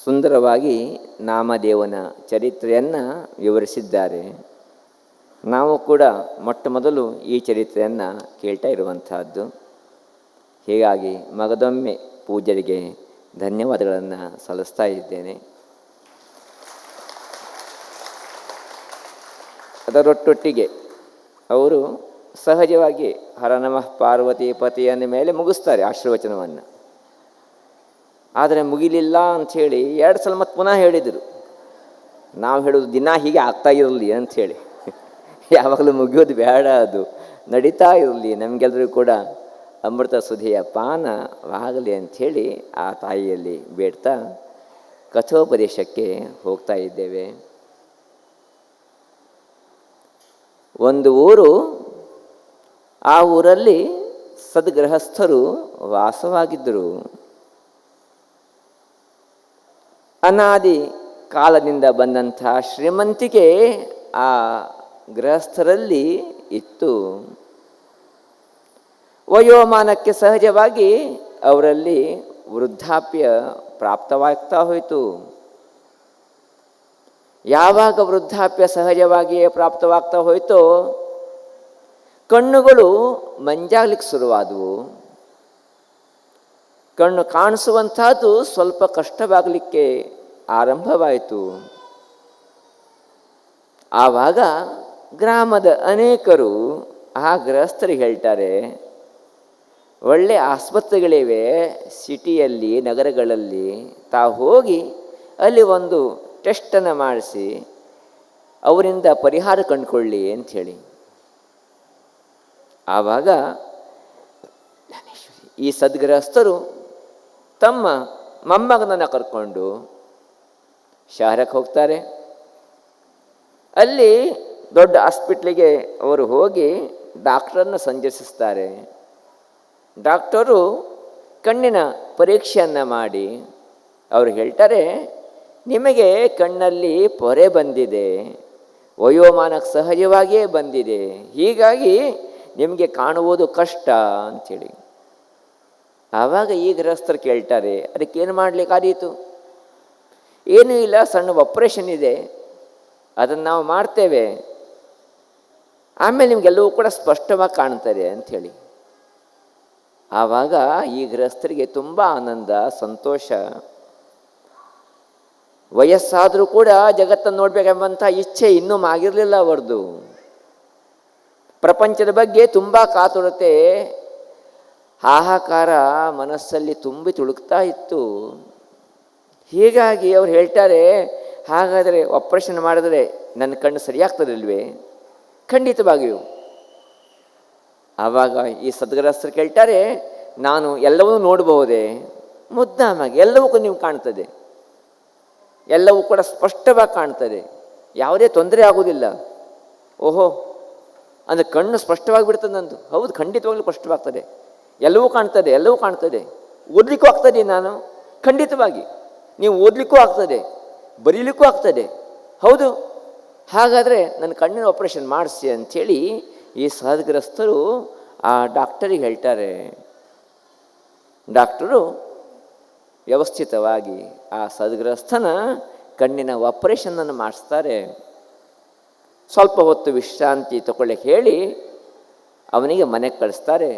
ಸುಂದರವಾಗಿ ನಾಮದೇವನ ಚರಿತ್ರೆಯನ್ನು ವಿವರಿಸಿದ್ದಾರೆ. ನಾವು ಕೂಡ ಮೊಟ್ಟ ಮೊದಲು ಈ ಚರಿತ್ರೆಯನ್ನು ಕೇಳ್ತಾ ಇರುವಂತಹದ್ದು. ಹೀಗಾಗಿ ಮಗದೊಮ್ಮೆ ಪೂಜ್ಯರಿಗೆ ಧನ್ಯವಾದಗಳನ್ನು ಸಲ್ಲಿಸ್ತಾ ಇದ್ದೇನೆ. ಅದರೊಟ್ಟೊಟ್ಟಿಗೆ ಅವರು ಸಹಜವಾಗಿ ಹರ ನಮಃ ಪಾರ್ವತಿ ಪತಿಯನ್ನ ಮೇಲೆ ಮುಗಿಸ್ತಾರೆ ಆಶೀರ್ವಚನವನ್ನು. ಆದರೆ ಮುಗಿಲಿಲ್ಲ ಅಂಥೇಳಿ 2 ಸಲ ಮತ್ತೆ ಪುನಃ ಹೇಳಿದರು. ನಾವು ಹೇಳೋದು ದಿನ ಹೀಗೆ ಆಗ್ತಾ ಇರಲಿ ಅಂಥೇಳಿ, ಯಾವಾಗಲೂ ಮುಗಿಯೋದು ಬೇಡ, ಅದು ನಡೀತಾ ಇರಲಿ, ನಮಗೆಲ್ಲರಿಗೂ ಕೂಡ ಅಮೃತ ಸುಧೆಯ ಪಾನವಾಗಲಿ ಅಂಥೇಳಿ ಆ ತಾಯಿಯಲ್ಲಿ ಬೇಡ್ತಾ ಕಥೋಪದೇಶಕ್ಕೆ ಹೋಗ್ತಾ ಇದ್ದೇವೆ. ಒಂದು ಊರು, ಆ ಊರಲ್ಲಿ ಸದ್ಗೃಹಸ್ಥರು ವಾಸವಾಗಿದ್ದರು. ಅನಾದಿ ಕಾಲದಿಂದ ಬಂದಂಥ ಶ್ರೀಮಂತಿಕೆ ಆ ಗೃಹಸ್ಥರಲ್ಲಿ ಇತ್ತು. ವಯೋಮಾನಕ್ಕೆ ಸಹಜವಾಗಿ ಅವರಲ್ಲಿ ವೃದ್ಧಾಪ್ಯ ಪ್ರಾಪ್ತವಾಗ್ತಾ ಹೋಯಿತು. ಯಾವಾಗ ವೃದ್ಧಾಪ್ಯ ಸಹಜವಾಗಿಯೇ ಪ್ರಾಪ್ತವಾಗ್ತಾ ಹೋಯಿತೋ ಕಣ್ಣುಗಳು ಮಂಜಾಗ್ಲಿಕ್ಕೆ ಶುರುವಾದವು. ಕಣ್ಣು ಕಾಣಿಸುವಂತಹದ್ದು ಸ್ವಲ್ಪ ಕಷ್ಟವಾಗಲಿಕ್ಕೆ ಆರಂಭವಾಯಿತು. ಆವಾಗ ಗ್ರಾಮದ ಅನೇಕರು ಆ ಗೃಹಸ್ಥರಿಗೆ ಹೇಳ್ತಾರೆ, ಒಳ್ಳೆ ಆಸ್ಪತ್ರೆಗಳಿವೆ ಸಿಟಿಯಲ್ಲಿ, ನಗರಗಳಲ್ಲಿ, ತಾವು ಹೋಗಿ ಅಲ್ಲಿ ಒಂದು ಟೆಸ್ಟನ್ನು ಮಾಡಿಸಿ ಅವರಿಂದ ಪರಿಹಾರ ಕಂಡುಕೊಳ್ಳಿ ಅಂಥೇಳಿ. ಆವಾಗ ಈ ಸದ್ಗೃಹಸ್ಥರು ತಮ್ಮ ಮೊಮ್ಮಗನನ್ನು ಕರ್ಕೊಂಡು ಶಹರಕ್ಕೆ ಹೋಗ್ತಾರೆ. ಅಲ್ಲಿ ದೊಡ್ಡ ಹಾಸ್ಪಿಟ್ಲಿಗೆ ಅವರು ಹೋಗಿ ಡಾಕ್ಟ್ರನ್ನು ಸಂದರ್ಶಿಸ್ತಾರೆ. ಡಾಕ್ಟರು ಕಣ್ಣಿನ ಪರೀಕ್ಷೆಯನ್ನು ಮಾಡಿ ಅವರು ಹೇಳ್ತಾರೆ, ನಿಮಗೆ ಕಣ್ಣಲ್ಲಿ ಪೊರೆ ಬಂದಿದೆ, ವಯೋಮಾನಕ್ಕೆ ಸಹಜವಾಗಿಯೇ ಬಂದಿದೆ, ಹೀಗಾಗಿ ನಿಮಗೆ ಕಾಣುವುದು ಕಷ್ಟ ಅಂಥೇಳಿ. ಆವಾಗ ಈ ಗೃಹಸ್ಥರು ಕೇಳ್ತಾರೆ, ಅದಕ್ಕೇನು ಮಾಡಲಿಕ್ಕಾದೀತು? ಏನೂ ಇಲ್ಲ, ಸಣ್ಣ ಆಪರೇಷನ್ ಇದೆ, ಅದನ್ನು ನಾವು ಮಾಡ್ತೇವೆ, ಆಮೇಲೆ ನಿಮಗೆಲ್ಲವೂ ಕೂಡ ಸ್ಪಷ್ಟವಾಗಿ ಕಾಣ್ತಾರೆ ಅಂಥೇಳಿ. ಆವಾಗ ಈ ಗೃಹಸ್ಥರಿಗೆ ತುಂಬ ಆನಂದ, ಸಂತೋಷ. ವಯಸ್ಸಾದರೂ ಕೂಡ ಜಗತ್ತನ್ನು ನೋಡಬೇಕೆಂಬಂಥ ಇಚ್ಛೆ ಇನ್ನೂ ಆಗಿರಲಿಲ್ಲ ಅವರದು. ಪ್ರಪಂಚದ ಬಗ್ಗೆ ತುಂಬ ಕಾತುರತೆ, ಹಾಹಾಕಾರ ಮನಸ್ಸಲ್ಲಿ ತುಂಬಿ ತುಳುಕ್ತಾ ಇತ್ತು. ಹೀಗಾಗಿ ಅವ್ರು ಹೇಳ್ತಾರೆ, ಹಾಗಾದರೆ ಆಪರೇಷನ್ ಮಾಡಿದ್ರೆ ನನ್ನ ಕಣ್ಣು ಸರಿಯಾಗ್ತದಲ್ವೇ? ಖಂಡಿತವಾಗಿಯೂ. ಆವಾಗ ಈ ಸದ್ಗ್ರಸ್ತರು ಕೇಳ್ತಾರೆ, ನಾನು ಎಲ್ಲವೂ ನೋಡಬಹುದೇ? ಮುದ್ದಾಮಾಗಿ ಎಲ್ಲವೂ ಕೂಡ ನೀವು ಕಾಣ್ತದೆ, ಎಲ್ಲವೂ ಕೂಡ ಸ್ಪಷ್ಟವಾಗಿ ಕಾಣ್ತದೆ, ಯಾವುದೇ ತೊಂದರೆ ಆಗುವುದಿಲ್ಲ. ಓಹೋ, ಅಂದರೆ ಕಣ್ಣು ಸ್ಪಷ್ಟವಾಗಿ ಬಿಡ್ತದೆ ನಂದು. ಹೌದು, ಖಂಡಿತವಾಗ್ಲೂ ಸ್ಪಷ್ಟವಾಗ್ತದೆ, ಎಲ್ಲವೂ ಕಾಣ್ತದೆ, ಎಲ್ಲವೂ ಕಾಣ್ತದೆ. ಓದಲಿಕ್ಕೂ ಆಗ್ತದೆ ನಾನು, ಖಂಡಿತವಾಗಿ. ನೀವು ಓದಲಿಕ್ಕೂ ಆಗ್ತದೆ, ಬರೀಲಿಕ್ಕೂ ಆಗ್ತದೆ. ಹೌದು, ಹಾಗಾದರೆ ನನ್ನ ಕಣ್ಣಿನ ಆಪರೇಷನ್ ಮಾಡಿಸಿ ಅಂಥೇಳಿ ಈ ಸದ್ಗ್ರಸ್ತರು ಆ ಡಾಕ್ಟರಿಗೆ ಹೇಳ್ತಾರೆ. ಡಾಕ್ಟರು ವ್ಯವಸ್ಥಿತವಾಗಿ ಆ ಸದ್ಗ್ರಸ್ತನ ಕಣ್ಣಿನ ಆಪರೇಷನನ್ನು ಮಾಡಿಸ್ತಾರೆ. ಸ್ವಲ್ಪ ಹೊತ್ತು ವಿಶ್ರಾಂತಿ ತಗೊಳ್ಳಕ್ಕೆ ಹೇಳಿ ಅವನಿಗೆ ಮನೆಗೆ ಕಳಿಸ್ತಾರೆ.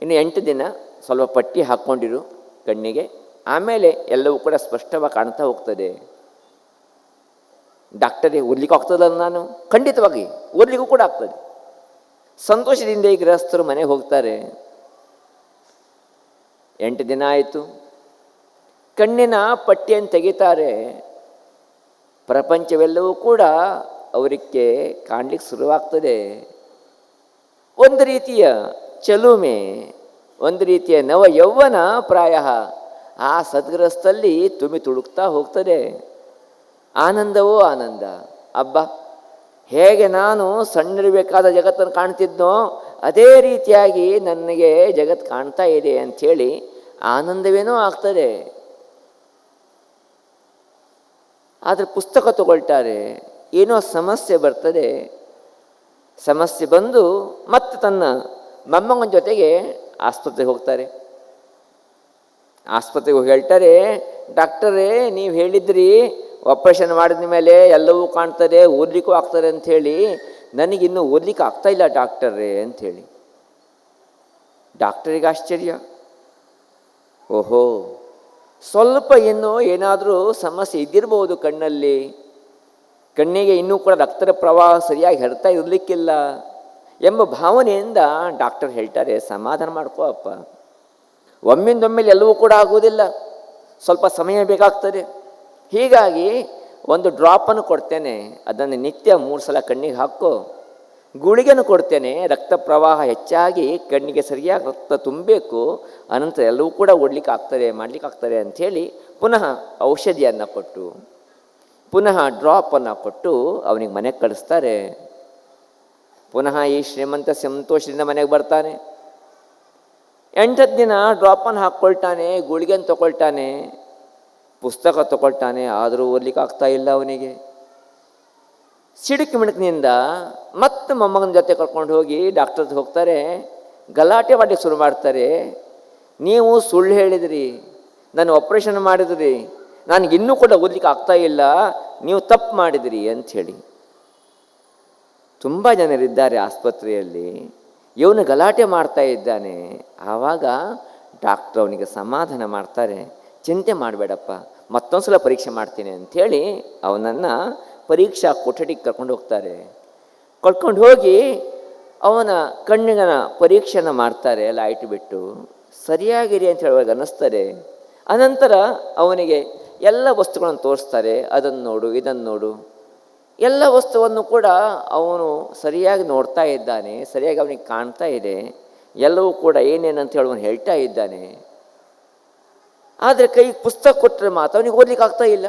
ಇನ್ನು 8 ದಿನ ಸ್ವಲ್ಪ ಪಟ್ಟಿ ಹಾಕ್ಕೊಂಡಿರು ಕಣ್ಣಿಗೆ, ಆಮೇಲೆ ಎಲ್ಲವೂ ಕೂಡ ಸ್ಪಷ್ಟವಾಗಿ ಕಾಣ್ತಾ ಹೋಗ್ತದೆ. ಡಾಕ್ಟರಿಗೆ ಓದ್ಲಿಕ್ಕೆ ಆಗ್ತದಲ್ಲ ನಾನು? ಖಂಡಿತವಾಗಿ ಓದಲಿಕ್ಕೂ ಕೂಡ ಆಗ್ತದೆ. ಸಂತೋಷದಿಂದ ಈ ಗೃಹಸ್ಥರು ಮನೆಗೆ ಹೋಗ್ತಾರೆ. 8 ದಿನ ಆಯಿತು. ಕಣ್ಣಿನ ಪಟ್ಟಿಯನ್ನು ತೆಗಿತಾರೆ. ಪ್ರಪಂಚವೆಲ್ಲವೂ ಕೂಡ ಅವರಿಗೆ ಕಾಣಲಿಕ್ಕೆ ಶುರುವಾಗ್ತದೆ. ಒಂದು ರೀತಿಯ ಚಲುಮೆ, ಒಂದು ರೀತಿಯ ನವ ಯೌವನ ಪ್ರಾಯ ಆ ಸದ್ಗ್ರಸ್ತಲ್ಲಿ ತುಂಬಿ ತುಳುಕ್ತಾ ಹೋಗ್ತದೆ. ಆನಂದವೋ ಆನಂದ. ಅಬ್ಬ, ಹೇಗೆ ನಾನು ಸಣ್ಣಿರಬೇಕಾದ ಜಗತ್ತನ್ನು ಕಾಣ್ತಿದ್ನೋ ಅದೇ ರೀತಿಯಾಗಿ ನನಗೆ ಜಗತ್ತು ಕಾಣ್ತಾ ಇದೆ ಅಂಥೇಳಿ ಆನಂದವೇನೋ ಆಗ್ತದೆ. ಆದರೆ ಪುಸ್ತಕ ತಗೊಳ್ತಾರೆ, ಏನೋ ಸಮಸ್ಯೆ ಬರ್ತದೆ. ಸಮಸ್ಯೆ ಬಂದು ಮತ್ತೆ ತನ್ನ ಮೊಮ್ಮಗನ ಜೊತೆಗೆ ಆಸ್ಪತ್ರೆಗೆ ಹೋಗ್ತಾರೆ. ಆಸ್ಪತ್ರೆಗೆ ಹೋಗಿ ಹೇಳ್ತಾರೆ, ಡಾಕ್ಟರೇ ನೀವು ಹೇಳಿದ್ರಿ ಆಪರೇಷನ್ ಮಾಡಿದ ಮೇಲೆ ಎಲ್ಲವೂ ಕಾಣ್ತದೆ, ಓದಲಿಕ್ಕೂ ಆಗ್ತದೆ ಅಂಥೇಳಿ, ನನಗಿನ್ನೂ ಓದಲಿಕ್ಕೆ ಆಗ್ತಾಯಿಲ್ಲ ಡಾಕ್ಟರೇ ಅಂಥೇಳಿ. ಡಾಕ್ಟರಿಗೆ ಆಶ್ಚರ್ಯ. ಓಹೋ, ಸ್ವಲ್ಪ ಇನ್ನೂ ಏನಾದರೂ ಸಮಸ್ಯೆ ಇದ್ದಿರ್ಬೋದು ಕಣ್ಣಲ್ಲಿ, ಕಣ್ಣಿಗೆ ಇನ್ನೂ ಕೂಡ ರಕ್ತದ ಪ್ರವಾಹ ಸರಿಯಾಗಿ ಹರಿತಾ ಇರಲಿಕ್ಕಿಲ್ಲ ಎಂಬ ಭಾವನೆಯಿಂದ ಡಾಕ್ಟರ್ ಹೇಳ್ತಾರೆ, ಸಮಾಧಾನ ಮಾಡ್ಕೋ ಅಪ್ಪ, ಒಮ್ಮಿಂದೊಮ್ಮೆಲೆ ಎಲ್ಲವೂ ಕೂಡ ಆಗುವುದಿಲ್ಲ, ಸ್ವಲ್ಪ ಸಮಯ ಬೇಕಾಗ್ತದೆ. ಹೀಗಾಗಿ ಒಂದು ಡ್ರಾಪನ್ನು ಕೊಡ್ತೇನೆ, ಅದನ್ನು ನಿತ್ಯ 3 ಸಲ ಕಣ್ಣಿಗೆ ಹಾಕೋ. ಗುಳಿಗೆಯನ್ನು ಕೊಡ್ತೇನೆ, ರಕ್ತ ಪ್ರವಾಹ ಹೆಚ್ಚಾಗಿ ಕಣ್ಣಿಗೆ ಸರಿಯಾಗಿ ರಕ್ತ ತುಂಬಬೇಕು, ಅನಂತರ ಎಲ್ಲವೂ ಕೂಡ ಓಡಲಿಕ್ಕೆ ಆಗ್ತದೆ, ಮಾಡಲಿಕ್ಕೆ ಆಗ್ತದೆ ಅಂಥೇಳಿ ಪುನಃ ಔಷಧಿಯನ್ನು ಕೊಟ್ಟು, ಪುನಃ ಡ್ರಾಪನ್ನು ಕೊಟ್ಟು ಅವನಿಗೆ ಮನೆಗೆ ಕಳಿಸ್ತಾರೆ. ಪುನಃ ಈ ಶ್ರೀಮಂತ ಸಂತೋಷದಿಂದ ಮನೆಗೆ ಬರ್ತಾನೆ. 8ನೇ ದಿನ ಡ್ರಾಪನ್ನು ಹಾಕ್ಕೊಳ್ತಾನೆ, ಗುಳಿಗೆಯನ್ನು ತಗೊಳ್ತಾನೆ, ಪುಸ್ತಕ ತಗೊಳ್ತಾನೆ, ಆದರೂ ಓದಲಿಕ್ಕೆ ಆಗ್ತಾ ಇಲ್ಲ ಅವನಿಗೆ. ಸಿಡುಕಿ ಮಿಣುಕಿನಿಂದ ಮತ್ತೆ ಮೊಮ್ಮಗನ ಜೊತೆ ಕರ್ಕೊಂಡು ಹೋಗಿ ಡಾಕ್ಟರ್ ಹೋಗ್ತಾರೆ. ಗಲಾಟೆ ಮಾಡಲಿಕ್ಕೆ ಶುರು ಮಾಡ್ತಾರೆ. ನೀವು ಸುಳ್ಳು ಹೇಳಿದ್ರಿ, ನಾನು ಆಪರೇಷನ್ ಮಾಡಿದ್ರಿ, ನನಗಿನ್ನೂ ಕೂಡ ಓದಲಿಕ್ಕೆ ಆಗ್ತಾ ಇಲ್ಲ, ನೀವು ತಪ್ಪು ಮಾಡಿದ್ರಿ ಅಂಥೇಳಿ. ತುಂಬ ಜನರಿದ್ದಾರೆ ಆಸ್ಪತ್ರೆಯಲ್ಲಿ. ಇವನು ಗಲಾಟೆ ಮಾಡ್ತಾ ಇದ್ದಾನೆ. ಆವಾಗ ಡಾಕ್ಟ್ರ್ ಅವನಿಗೆ ಸಮಾಧಾನ ಮಾಡ್ತಾರೆ, ಚಿಂತೆ ಮಾಡಬೇಡಪ್ಪ, ಮತ್ತೊಂದು ಸಲ ಪರೀಕ್ಷೆ ಮಾಡ್ತೀನಿ ಅಂಥೇಳಿ ಅವನನ್ನು ಪರೀಕ್ಷಾ ಕೊಠಡಿಗೆ ಕರ್ಕೊಂಡು ಹೋಗ್ತಾರೆ. ಕರ್ಕೊಂಡು ಹೋಗಿ ಅವನ ಕಣ್ಣಿನ ಪರೀಕ್ಷೆನ ಮಾಡ್ತಾರೆ, ಲೈಟ್ ಬಿಟ್ಟು. ಸರಿಯಾಗಿರಿ ಅಂತ ಹೇಳುವಾಗ ಅನ್ನಿಸ್ತಾರೆ. ಅನಂತರ ಅವನಿಗೆ ಎಲ್ಲ ವಸ್ತುಗಳನ್ನು ತೋರಿಸ್ತಾರೆ, ಅದನ್ನು ನೋಡು, ಇದನ್ನು ನೋಡು. ಎಲ್ಲ ವಸ್ತುವನ್ನು ಕೂಡ ಅವನು ಸರಿಯಾಗಿ ನೋಡ್ತಾ ಇದ್ದಾನೆ, ಸರಿಯಾಗಿ ಅವನಿಗೆ ಕಾಣ್ತಾ ಇದೆ, ಎಲ್ಲವೂ ಕೂಡ ಏನೇನಂತ ಹೇಳುವನು ಹೇಳ್ತಾ ಇದ್ದಾನೆ. ಆದರೆ ಕೈಗೆ ಪುಸ್ತಕ ಕೊಟ್ಟರೆ ಮಾತ್ರ ಅವನಿಗೆ ಓದಲಿಕ್ಕೆ ಆಗ್ತಾ ಇಲ್ಲ.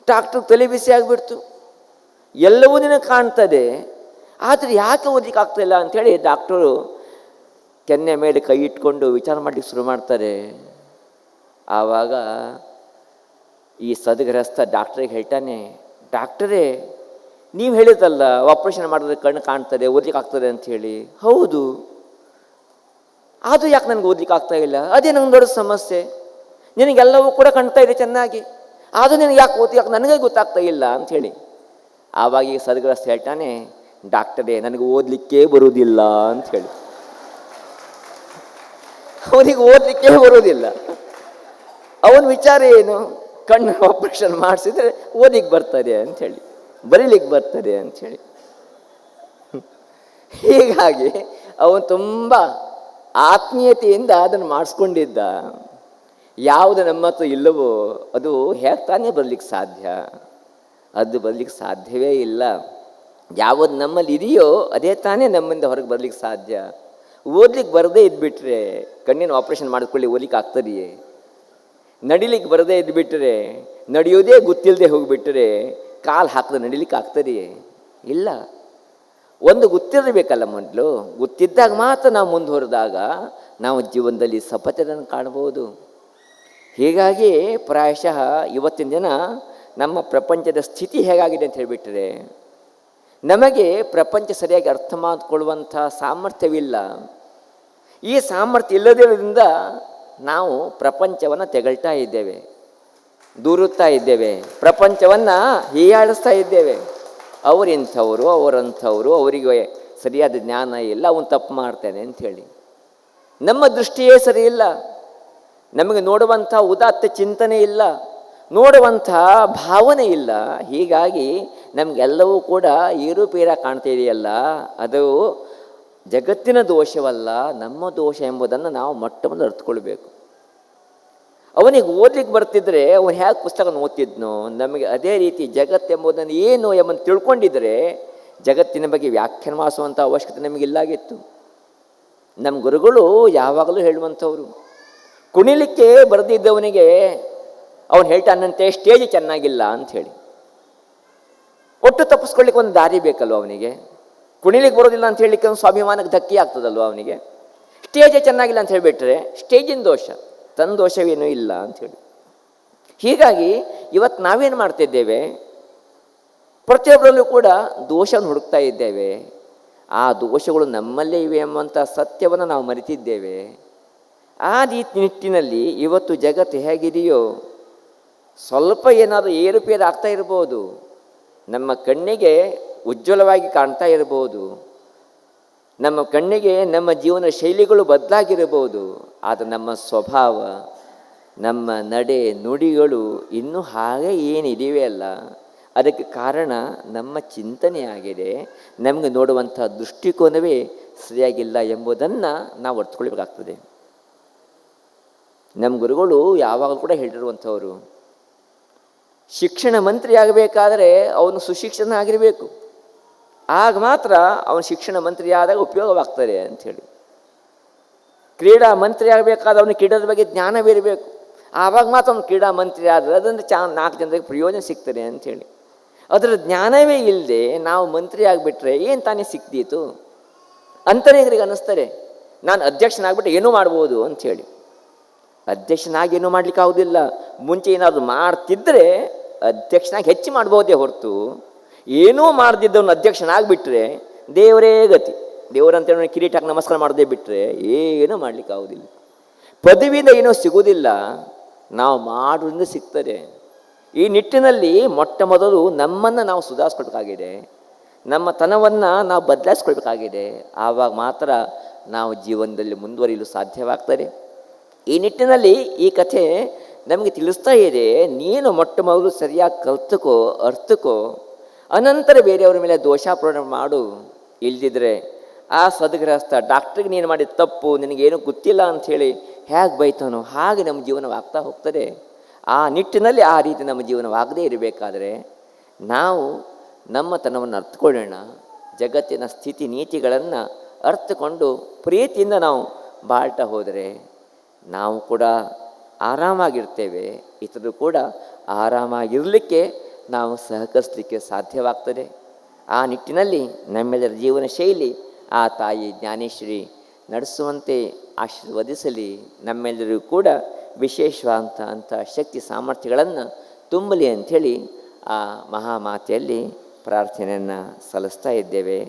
ಡಾಕ್ಟ್ರ್ ತಲೆ ಬಿಸಿ ಆಗಿಬಿಡ್ತು. ಎಲ್ಲವೂ ನಿನಗೆ ಕಾಣ್ತದೆ, ಆದರೆ ಯಾಕೆ ಓದಲಿಕ್ಕೆ ಆಗ್ತಾ ಇಲ್ಲ ಅಂಥೇಳಿ ಡಾಕ್ಟರು ಕೆನ್ನೆ ಮೇಲೆ ಕೈ ಇಟ್ಕೊಂಡು ವಿಚಾರ ಮಾಡಲಿಕ್ಕೆ ಶುರು ಮಾಡ್ತಾರೆ. ಆವಾಗ ಈ ಸದ್ಗೃಹಸ್ಥ ಡಾಕ್ಟ್ರಿಗೆ ಹೇಳ್ತಾನೆ, ಡಾಕ್ಟರೇ ನೀವು ಹೇಳಿದಲ್ಲ ಆಪರೇಷನ್ ಮಾಡಿದ್ರೆ ಕಣ್ಣು ಕಾಣ್ತದೆ, ಓದಲಿಕ್ಕೆ ಆಗ್ತದೆ ಅಂಥೇಳಿ. ಹೌದು, ಅದು ಯಾಕೆ ನನಗೆ ಓದಲಿಕ್ಕೆ ಆಗ್ತಾ ಇಲ್ಲ? ಅದೇ ನಂಗೆ ದೊಡ್ಡ ಸಮಸ್ಯೆ. ನಿನಗೆಲ್ಲವೂ ಕೂಡ ಕಾಣ್ತಾ ಇದೆ ಚೆನ್ನಾಗಿ, ಅದು ನಿನಗೆ ಯಾಕೆ ನನಗೆ ಗೊತ್ತಾಗ್ತಾ ಇಲ್ಲ ಅಂಥೇಳಿ. ಆವಾಗ ಈ ಸದ್ಗೃಹಸ್ಥ ಹೇಳ್ತಾನೆ, ಡಾಕ್ಟರೇ ನನಗೆ ಓದಲಿಕ್ಕೆ ಬರುವುದಿಲ್ಲ ಅಂಥೇಳಿ. ಅವನಿಗೆ ಓದಲಿಕ್ಕೆ ಬರುವುದಿಲ್ಲ. ಅವನ ವಿಚಾರ ಏನು? ಕಣ್ಣು ಆಪರೇಷನ್ ಮಾಡಿಸಿದ್ರೆ ಓದಿಗೆ ಬರ್ತಾರೆ ಅಂಥೇಳಿ, ಬರೀಲಿಕ್ಕೆ ಬರ್ತಾರೆ ಅಂಥೇಳಿ. ಹೀಗಾಗಿ ಅವನು ತುಂಬ ಆತ್ಮೀಯತೆಯಿಂದ ಅದನ್ನು ಮಾಡಿಸ್ಕೊಂಡಿದ್ದ. ಯಾವುದು ನಮ್ಮ ಹತ್ರ ಇಲ್ಲವೋ ಅದು ಹೇಗೆ ತಾನೇ ಬರಲಿಕ್ಕೆ ಸಾಧ್ಯ? ಅದು ಬರಲಿಕ್ಕೆ ಸಾಧ್ಯವೇ ಇಲ್ಲ. ಯಾವುದು ನಮ್ಮಲ್ಲಿ ಇದೆಯೋ ಅದೇ ತಾನೇ ನಮ್ಮಿಂದ ಹೊರಗೆ ಬರಲಿಕ್ಕೆ ಸಾಧ್ಯ. ಓದ್ಲಿಕ್ಕೆ ಬರದೇ ಇದ್ಬಿಟ್ರೆ, ಕಣ್ಣಿನ ಆಪ್ರೇಷನ್ ಮಾಡಿಕೊಳ್ಳಿ ಓದ್ಲಿಕ್ಕೆ ಆಗ್ತದೆಯೇ? ನಡಿಲಿಕ್ಕೆ ಬರದೇ ಇದ್ಬಿಟ್ರೆ, ನಡೆಯೋದೇ ಗೊತ್ತಿಲ್ಲದೆ ಹೋಗಿಬಿಟ್ರೆ ಕಾಲು ಹಾಕಿದ್ರೆ ನಡಿಲಿಕ್ಕೆ ಆಗ್ತದೆಯೇ? ಇಲ್ಲ. ಒಂದು ಗೊತ್ತಿರಬೇಕಲ್ಲ ಮೊದಲು. ಗೊತ್ತಿದ್ದಾಗ ಮಾತ್ರ ನಾವು ಮುಂದುವರೆದಾಗ ನಾವು ಜೀವನದಲ್ಲಿ ಸಫಲತೆಯನ್ನು ಕಾಣ್ಬೋದು. ಹೀಗಾಗಿ ಪ್ರಾಯಶಃ ಇವತ್ತಿನ ದಿನ ನಮ್ಮ ಪ್ರಪಂಚದ ಸ್ಥಿತಿ ಹೇಗಾಗಿದೆ ಅಂತ ಹೇಳಿಬಿಟ್ರೆ, ನಮಗೆ ಪ್ರಪಂಚ ಸರಿಯಾಗಿ ಅರ್ಥ ಮಾಡಿಕೊಳ್ಳುವಂಥ ಸಾಮರ್ಥ್ಯವಿಲ್ಲ. ಈ ಸಾಮರ್ಥ್ಯ ಇಲ್ಲದಿರೋದ್ರಿಂದ ನಾವು ಪ್ರಪಂಚವನ್ನು ತೆಗಳ್ತಾ ಇದ್ದೇವೆ, ದೂರುತ್ತಾ ಇದ್ದೇವೆ, ಪ್ರಪಂಚವನ್ನು ಹೀಯಾಳಿಸ್ತಾ ಇದ್ದೇವೆ. ಅವರಿಂಥವರು, ಅವರಂಥವರು, ಅವರಿಗೆ ಸರಿಯಾದ ಜ್ಞಾನ ಇಲ್ಲ, ಅವನು ತಪ್ಪು ಮಾಡ್ತಾನೆ ಅಂಥೇಳಿ. ನಮ್ಮ ದೃಷ್ಟಿಯೇ ಸರಿ ಇಲ್ಲ, ನಮಗೆ ನೋಡುವಂಥ ಉದಾತ್ತ ಚಿಂತನೆ ಇಲ್ಲ, ನೋಡುವಂಥ ಭಾವನೆ ಇಲ್ಲ. ಹೀಗಾಗಿ ನಮಗೆಲ್ಲವೂ ಕೂಡ ಏರುಪೇರ ಕಾಣ್ತಾ ಇದೆಯಲ್ಲ, ಅದು ಜಗತ್ತಿನ ದೋಷವಲ್ಲ, ನಮ್ಮ ದೋಷ ಎಂಬುದನ್ನು ನಾವು ಮೊಟ್ಟಮೊದಲು ಅರ್ಥಕೊಳ್ಬೇಕು. ಅವನಿಗೆ ಓದ್ಲಿಕ್ಕೆ ಬರ್ತಿದ್ರೆ ಅವನು ಹೇಗೆ ಪುಸ್ತಕ ಓದ್ತಿದ್ನೋ, ನಮಗೆ ಅದೇ ರೀತಿ ಜಗತ್ತೆಂಬುದನ್ನು ಏನು ಎಂಬುದನ್ನು ತಿಳ್ಕೊಂಡಿದ್ರೆ ಜಗತ್ತಿನ ಬಗ್ಗೆ ವ್ಯಾಖ್ಯಾನ ಮಾಡಿಸುವಂಥ ಅವಶ್ಯಕತೆ ನಮಗಿಲ್ಲಾಗಿತ್ತು. ನಮ್ಮ ಗುರುಗಳು ಯಾವಾಗಲೂ ಹೇಳುವಂಥವ್ರು, ಕುಣಿಲಿಕ್ಕೆ ಬರೆದಿದ್ದವನಿಗೆ ಅವನು ಹೇಳ್ತಾನಂತೆ ಸ್ಟೇಜ್ ಚೆನ್ನಾಗಿಲ್ಲ ಅಂಥೇಳಿ. ಒಟ್ಟು ತಪ್ಪಿಸ್ಕೊಳ್ಳಿಕ್ಕೆ ಒಂದು ದಾರಿ ಬೇಕಲ್ವ ಅವನಿಗೆ. ಕುಣಿಲಿಕ್ಕೆ ಬರೋದಿಲ್ಲ ಅಂತ ಹೇಳಲಿಕ್ಕೆ ಒಂದು ಸ್ವಾಭಿಮಾನಕ್ಕೆ ಧಕ್ಕೆ ಆಗ್ತದಲ್ವ ಅವನಿಗೆ. ಸ್ಟೇಜೇ ಚೆನ್ನಾಗಿಲ್ಲ ಅಂತ ಹೇಳಿಬಿಟ್ರೆ ಸ್ಟೇಜಿನ ದೋಷ, ತನ್ನ ದೋಷವೇನೂ ಇಲ್ಲ ಅಂಥೇಳಿ. ಹೀಗಾಗಿ ಇವತ್ತು ನಾವೇನು ಮಾಡ್ತಿದ್ದೇವೆ, ಪ್ರತಿಯೊಬ್ಬರಲ್ಲೂ ಕೂಡ ದೋಷವನ್ನು ಹುಡುಕ್ತಾ ಇದ್ದೇವೆ. ಆ ದೋಷಗಳು ನಮ್ಮಲ್ಲೇ ಇವೆ ಎಂಬಂಥ ಸತ್ಯವನ್ನು ನಾವು ಮರೆತಿದ್ದೇವೆ. ಆ ನಿಟ್ಟಿನಲ್ಲಿ ಇವತ್ತು ಜಗತ್ತು ಹೇಗಿದೆಯೋ ಸ್ವಲ್ಪ ಏನಾದರೂ ಏರುಪೇರು ಆಗ್ತಾ ಇರ್ಬೋದು, ನಮ್ಮ ಕಣ್ಣಿಗೆ ಉಜ್ವಲವಾಗಿ ಕಾಣ್ತಾ ಇರ್ಬೋದು, ನಮ್ಮ ಕಣ್ಣಿಗೆ ನಮ್ಮ ಜೀವನ ಶೈಲಿಗಳು ಬದಲಾಗಿರ್ಬೋದು, ಆದರೆ ನಮ್ಮ ಸ್ವಭಾವ, ನಮ್ಮ ನಡೆ ನುಡಿಗಳು ಇನ್ನೂ ಹಾಗೆ ಏನಿದೆಯೇ ಅಲ್ಲ. ಅದಕ್ಕೆ ಕಾರಣ ನಮ್ಮ ಚಿಂತನೆ ಆಗಿದೆ, ನಮಗೆ ನೋಡುವಂಥ ದೃಷ್ಟಿಕೋನವೇ ಸರಿಯಾಗಿಲ್ಲ ಎಂಬುದನ್ನು ನಾವು ಅರ್ಥಕೊಳ್ಬೇಕಾಗ್ತದೆ. ನಮ್ಮ ಗುರುಗಳು ಯಾವಾಗಲೂ ಕೂಡ ಹೇಳಿರುವಂಥವರು, ಶಿಕ್ಷಣ ಮಂತ್ರಿ ಆಗಬೇಕಾದರೆ ಅವನು ಸುಶಿಕ್ಷಣ ಆಗಿರಬೇಕು, ಆಗ ಮಾತ್ರ ಅವನು ಶಿಕ್ಷಣ ಮಂತ್ರಿ ಆದಾಗ ಉಪಯೋಗವಾಗ್ತದೆ ಅಂಥೇಳಿ. ಕ್ರೀಡಾ ಮಂತ್ರಿ ಆಗಬೇಕಾದ್ರೆ ಅವನು ಕ್ರೀಡಾದ ಬಗ್ಗೆ ಜ್ಞಾನವಿರಬೇಕು, ಆವಾಗ ಮಾತ್ರ ಅವನು ಕ್ರೀಡಾ ಮಂತ್ರಿ ಆದರೆ ಅದನ್ನು 4 ಜನರಿಗೆ ಪ್ರಯೋಜನ ಸಿಗ್ತದೆ ಅಂಥೇಳಿ. ಅದರ ಜ್ಞಾನವೇ ಇಲ್ಲದೆ ನಾವು ಮಂತ್ರಿ ಆಗಿಬಿಟ್ರೆ ಏನು ತಾನೇ ಸಿಕ್ತೀತು ಅಂತನೇಗರಿಗೆ ಅನ್ನಿಸ್ತಾರೆ. ನಾನು ಅಧ್ಯಕ್ಷನಾಗ್ಬಿಟ್ಟು ಏನೂ ಮಾಡ್ಬೋದು ಅಂಥೇಳಿ. ಅಧ್ಯಕ್ಷನಾಗಿ ಏನೂ ಮಾಡ್ಲಿಕ್ಕೆ ಆಗೋದಿಲ್ಲ. ಮುಂಚೆ ಏನಾದರೂ ಮಾಡ್ತಿದ್ದರೆ ಅಧ್ಯಕ್ಷನಾಗಿ ಹೆಚ್ಚು ಮಾಡ್ಬೋದೇ ಹೊರತು, ಏನೂ ಮಾಡ್ದಿದ್ದವನು ಅಧ್ಯಕ್ಷನಾಗಿಬಿಟ್ರೆ ದೇವರೇ ಗತಿ. ದೇವರಂತೇಳಿ ಕಿರೀಟ ಹಾಕಿ ನಮಸ್ಕಾರ ಮಾಡದೇ ಬಿಟ್ಟರೆ ಏನೂ ಮಾಡ್ಲಿಕ್ಕೆ ಆಗೋದಿಲ್ಲ. ಪದವಿಯಿಂದ ಏನೂ ಸಿಗೋದಿಲ್ಲ, ನಾವು ಮಾಡೋದ್ರಿಂದ ಸಿಗ್ತದೆ. ಈ ನಿಟ್ಟಿನಲ್ಲಿ ಮೊಟ್ಟ ಮೊದಲು ನಮ್ಮನ್ನು ನಾವು ಸುಧಾರಿಸ್ಕೊಳ್ಬೇಕಾಗಿದೆ, ನಮ್ಮ ತನವನ್ನು ನಾವು ಬದಲಾಯಿಸ್ಕೊಳ್ಬೇಕಾಗಿದೆ. ಆವಾಗ ಮಾತ್ರ ನಾವು ಜೀವನದಲ್ಲಿ ಮುಂದುವರಿಯಲು ಸಾಧ್ಯವಾಗ್ತದೆ. ಈ ನಿಟ್ಟಿನಲ್ಲಿ ಈ ಕಥೆ ನಮಗೆ ತಿಳಿಸ್ತಾ ಇದೆ, ನೀನು ಮೊಟ್ಟ ಮೊದಲು ಸರಿಯಾಗಿ ಕಲ್ತುಕೋ, ಅರ್ಥಕೋ, ಅನಂತರ ಬೇರೆಯವ್ರ ಮೇಲೆ ದೋಷಾರೋಪಣೆ ಮಾಡು. ಇಲ್ದಿದ್ರೆ ಆ ಸದ್ಗೃಹಸ್ಥ ಡಾಕ್ಟ್ರಿಗೆ ನೀನು ಮಾಡಿದ ತಪ್ಪು ನಿನಗೇನು ಗೊತ್ತಿಲ್ಲ ಅಂಥೇಳಿ ಹೇಗೆ ಬೈತಾನೋ ಹಾಗೆ ನಮ್ಮ ಜೀವನವಾಗ್ತಾ ಹೋಗ್ತದೆ. ಆ ನಿಟ್ಟಿನಲ್ಲಿ ಆ ರೀತಿ ನಮ್ಮ ಜೀವನವಾಗದೇ ಇರಬೇಕಾದ್ರೆ ನಾವು ನಮ್ಮ ತನವನ್ನು ಅರ್ಥಕೊಳ್ಳೋಣ. ಜಗತ್ತಿನ ಸ್ಥಿತಿ ನೀತಿಗಳನ್ನು ಅರ್ಥಕೊಂಡು ಪ್ರೀತಿಯಿಂದ ನಾವು ಬಾಳ್ತಾ ಹೋದರೆ ನಾವು ಕೂಡ ಆರಾಮಾಗಿರ್ತೇವೆ, ಇತರರು ಕೂಡ ಆರಾಮಾಗಿರಲಿಕ್ಕೆ ನಾವು ಸಹಕರಿಸಲಿಕ್ಕೆ ಸಾಧ್ಯವಾಗ್ತದೆ. ಆ ನಿಟ್ಟಿನಲ್ಲಿ ನಮ್ಮೆಲ್ಲರ ಜೀವನ ಶೈಲಿ ಆ ತಾಯಿ ಜ್ಞಾನೇಶ್ವರಿ ನಡೆಸುವಂತೆ ಆಶೀರ್ವದಿಸಲಿ. ನಮ್ಮೆಲ್ಲರಿಗೂ ಕೂಡ ವಿಶೇಷವಾದಂಥ ಶಕ್ತಿ ಸಾಮರ್ಥ್ಯಗಳನ್ನು ತುಂಬಲಿ ಅಂಥೇಳಿ ಆ ಮಹಾಮಾತೆಯಲ್ಲಿ ಪ್ರಾರ್ಥನೆಯನ್ನು ಸಲ್ಲಿಸ್ತಾ ಇದ್ದೇವೆ.